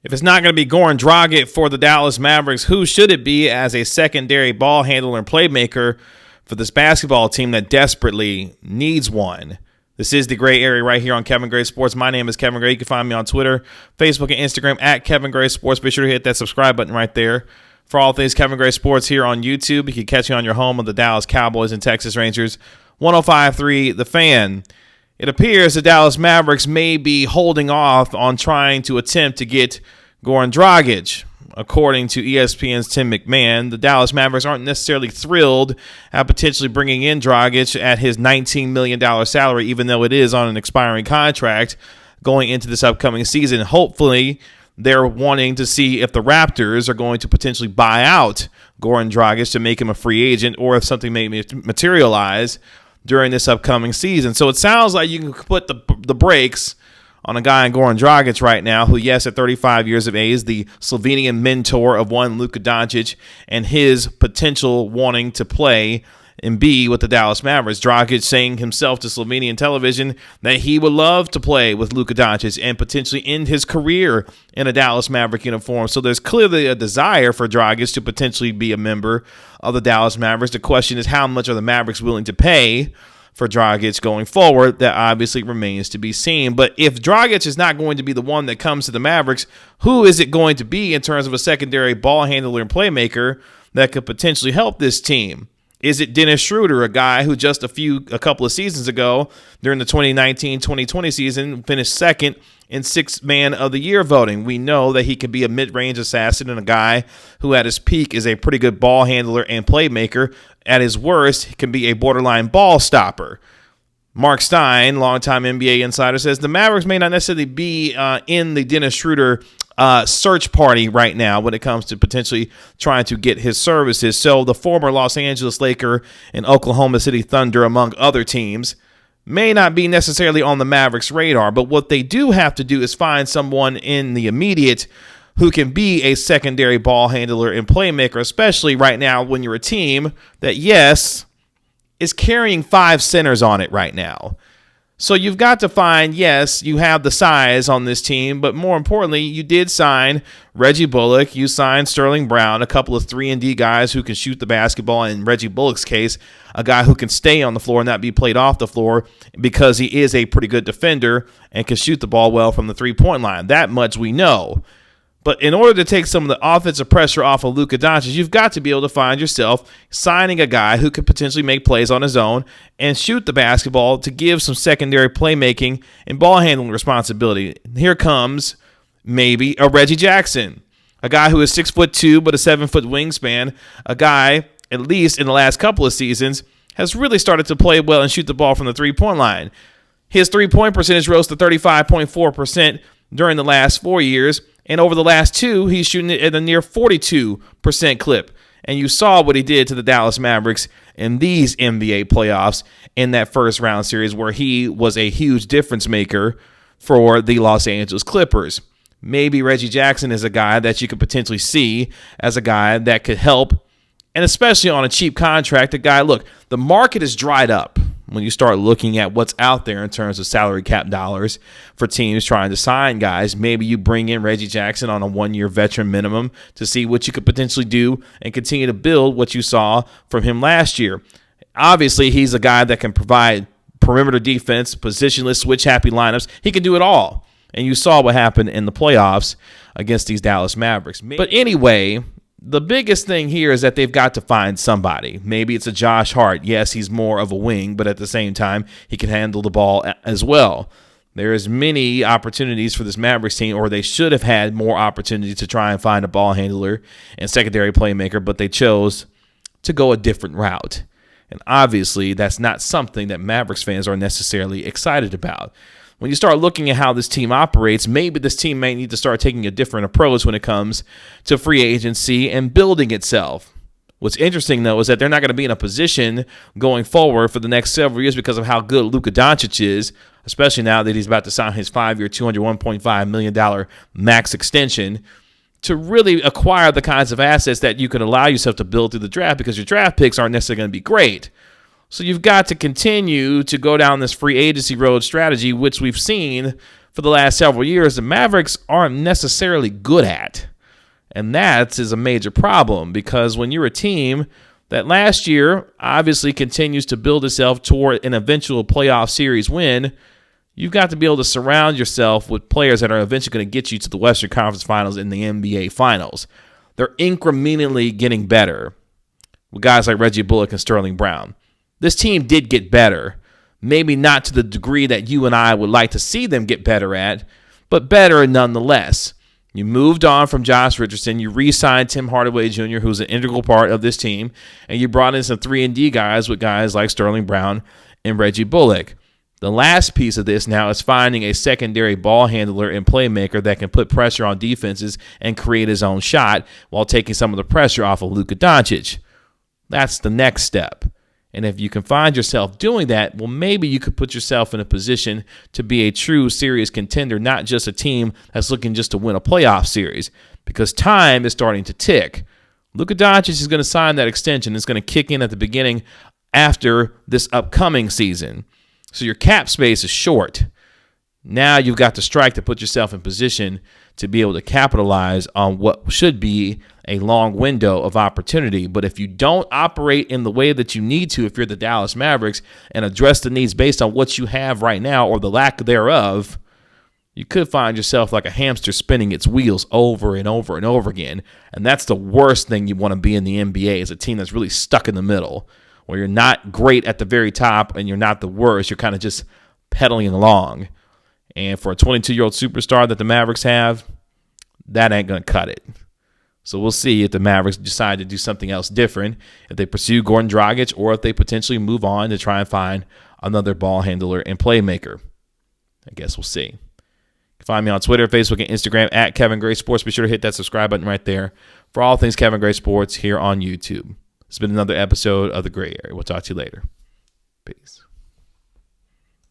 If it's not going to be Goran Dragic for the Dallas Mavericks, who should it be as a secondary ball handler and playmaker for this basketball team that desperately needs one? This is the Gray Area right here on Kevin Gray Sports. My name is Kevin Gray. You can find me on Twitter, Facebook, and Instagram at Kevin Gray Sports. Be sure to hit that subscribe button right there for all things Kevin Gray Sports here on YouTube. You can catch me on your home of the Dallas Cowboys and Texas Rangers, 105.3 The Fan. It appears the Dallas Mavericks may be holding off on trying to attempt to get Goran Dragic. According to ESPN's Tim McMahon, the Dallas Mavericks aren't necessarily thrilled at potentially bringing in Dragic at his $19 million salary, even though it is on an expiring contract going into this upcoming season. Hopefully, they're wanting to see if the Raptors are going to potentially buy out Goran Dragic to make him a free agent, or if something may materialize during this upcoming season. So it sounds like you can put the brakes on a guy in Goran Dragic right now, who, yes, at 35 years of age, the Slovenian mentor of one Luka Doncic, and his potential wanting to play and be with the Dallas Mavericks. Dragic saying himself to Slovenian television that he would love to play with Luka Doncic and potentially end his career in a Dallas Maverick uniform. So there's clearly a desire for Dragic to potentially be a member of the Dallas Mavericks. The question is, how much are the Mavericks willing to pay for Dragic going forward? That obviously remains to be seen. But if Dragic is not going to be the one that comes to the Mavericks, who is it going to be in terms of a secondary ball handler and playmaker that could potentially help this team? Is it Dennis Schroder, a guy who just a couple of seasons ago during the 2019-2020 season finished second in Sixth Man of the Year voting? We know that he can be a mid-range assassin and a guy who at his peak is a pretty good ball handler and playmaker. At his worst, he can be a borderline ball stopper. Mark Stein, longtime NBA insider, says the Mavericks may not necessarily be in the Dennis Schroder search party right now when it comes to potentially trying to get his services. So the former Los Angeles Laker and Oklahoma City Thunder, among other teams, may not be necessarily on the Mavericks' radar. But what they do have to do is find someone in the immediate who can be a secondary ball handler and playmaker, especially right now when you're a team that, yes, is carrying 5 centers on it right now. So you've got to find, yes, you have the size on this team, but more importantly, you did sign Reggie Bullock, you signed Sterling Brown, a couple of 3-and-D guys who can shoot the basketball, in Reggie Bullock's case, a guy who can stay on the floor and not be played off the floor because he is a pretty good defender and can shoot the ball well from the three-point line. That much we know. But in order to take some of the offensive pressure off of Luka Doncic, you've got to be able to find yourself signing a guy who could potentially make plays on his own and shoot the basketball to give some secondary playmaking and ball handling responsibility. Here comes maybe a Reggie Jackson, a guy who is 6'2" but a 7-foot wingspan, a guy, at least in the last couple of seasons, has really started to play well and shoot the ball from the three-point line. His three-point percentage rose to 35.4% during the last 4 years. And over the last 2, he's shooting it at a near 42% clip. And you saw what he did to the Dallas Mavericks in these NBA playoffs in that first round series, where he was a huge difference maker for the Los Angeles Clippers. Maybe Reggie Jackson is a guy that you could potentially see as a guy that could help, and especially on a cheap contract, a guy, look, the market is dried up when you start looking at what's out there in terms of salary cap dollars for teams trying to sign guys. Maybe you bring in Reggie Jackson on a 1-year veteran minimum to see what you could potentially do and continue to build what you saw from him last year. Obviously, he's a guy that can provide perimeter defense, positionless, switch-happy lineups. He can do it all. And you saw what happened in the playoffs against these Dallas Mavericks. But anyway, the biggest thing here is that they've got to find somebody. Maybe it's a Josh Hart. Yes, he's more of a wing, but at the same time, he can handle the ball as well. There is many opportunities for this Mavericks team, or they should have had more opportunities to try and find a ball handler and secondary playmaker, but they chose to go a different route. And obviously, that's not something that Mavericks fans are necessarily excited about. When you start looking at how this team operates, maybe this team may need to start taking a different approach when it comes to free agency and building itself. What's interesting, though, is that they're not going to be in a position going forward for the next several years because of how good Luka Doncic is, especially now that he's about to sign his 5-year, $201.5 million max extension, to really acquire the kinds of assets that you can allow yourself to build through the draft, because your draft picks aren't necessarily going to be great. So you've got to continue to go down this free agency road strategy, which we've seen for the last several years the Mavericks aren't necessarily good at. And that is a major problem because when you're a team that last year obviously continues to build itself toward an eventual playoff series win, you've got to be able to surround yourself with players that are eventually going to get you to the Western Conference Finals and the NBA Finals. They're incrementally getting better with guys like Reggie Bullock and Sterling Brown. This team did get better. Maybe not to the degree that you and I would like to see them get better at, but better nonetheless. You moved on from Josh Richardson. You re-signed Tim Hardaway Jr., who's an integral part of this team, and you brought in some 3-and-D guys with guys like Sterling Brown and Reggie Bullock. The last piece of this now is finding a secondary ball handler and playmaker that can put pressure on defenses and create his own shot while taking some of the pressure off of Luka Doncic. That's the next step. And if you can find yourself doing that, well, maybe you could put yourself in a position to be a true serious contender, not just a team that's looking just to win a playoff series, because time is starting to tick. Luka Doncic is going to sign that extension. It's going to kick in at the beginning after this upcoming season. So your cap space is short. Now you've got to strike to put yourself in position to be able to capitalize on what should be a long window of opportunity. But if you don't operate in the way that you need to, if you're the Dallas Mavericks, and address the needs based on what you have right now or the lack thereof, you could find yourself like a hamster spinning its wheels over and over and over again. And that's the worst thing you want to be in the NBA, is a team that's really stuck in the middle, where you're not great at the very top and you're not the worst. You're kind of just pedaling along. And for a 22-year-old superstar that the Mavericks have, that ain't going to cut it. So we'll see if the Mavericks decide to do something else different, if they pursue Goran Dragic, or if they potentially move on to try and find another ball handler and playmaker. I guess we'll see. You can find me on Twitter, Facebook, and Instagram at Kevin Gray Sports. Be sure to hit that subscribe button right there for all things Kevin Gray Sports here on YouTube. It's been another episode of The Gray Area. We'll talk to you later. Peace.